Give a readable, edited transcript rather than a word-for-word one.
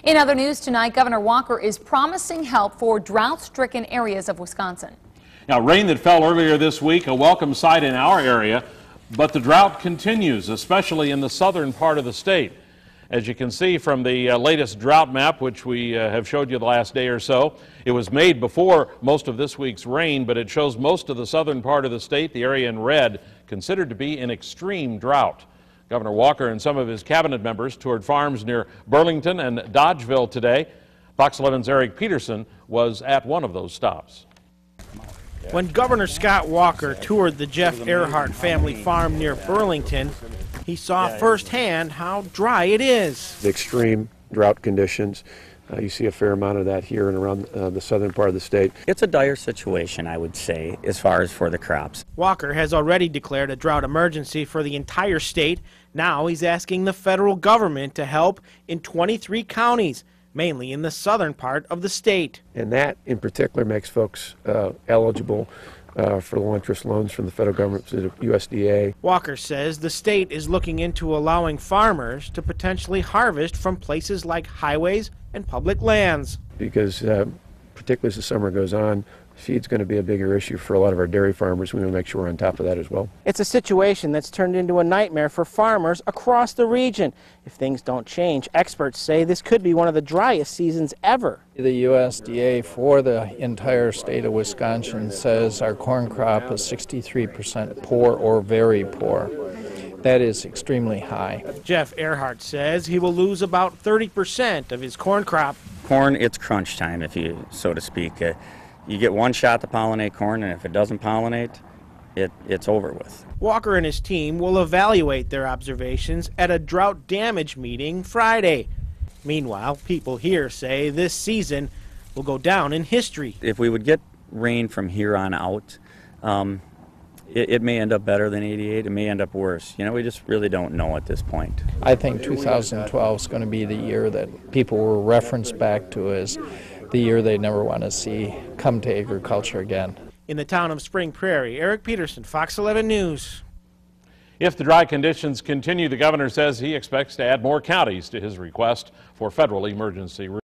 In other news tonight, Governor Walker is promising help for drought-stricken areas of Wisconsin. Now, rain that fell earlier this week, a welcome sight in our area, but the drought continues, especially in the southern part of the state. As you can see from the latest drought map, which we have showed you the last day or so, it was made before most of this week's rain, but it shows most of the southern part of the state, the area in red, considered to be in extreme drought. Governor Walker and some of his cabinet members toured farms near Burlington and Dodgeville today. Fox 11's Eric Peterson was at one of those stops. When Governor Scott Walker toured the Jeff Earhart family farm near Burlington, he saw firsthand how dry it is. The extreme drought conditions, you see a fair amount of that here and around the southern part of the state. It's a dire situation, I would say, as far as for the crops. Walker has already declared a drought emergency for the entire state. Now he's asking the federal government to help in 23 counties, mainly in the southern part of the state. And that in particular makes folks eligible for low-interest loans from the federal government to the USDA. Walker says the state is looking into allowing farmers to potentially harvest from places like highways and public lands. Because particularly as the summer goes on, feed's going to be a bigger issue for a lot of our dairy farmers. We want to make sure we're on top of that as well. It's a situation that's turned into a nightmare for farmers across the region. If things don't change, experts say this could be one of the driest seasons ever. The USDA for the entire state of Wisconsin says our corn crop is 63% poor or very poor. That is extremely high. Jeff Earhart says he will lose about 30% of his corn crop. Corn, it's crunch time, if you so to speak. You get one shot to pollinate corn, and if it doesn't pollinate, it's over with. Walker and his team will evaluate their observations at a drought damage meeting Friday. Meanwhile, people here say this season will go down in history. If we would get rain from here on out, it may end up better than 88. It may end up worse. You know, we just really don't know at this point. I think 2012 is going to be the year that people will reference back to as the year they never want to see come to agriculture again. In the town of Spring Prairie, Eric Peterson, Fox 11 News. If the dry conditions continue, the governor says he expects to add more counties to his request for federal emergency relief.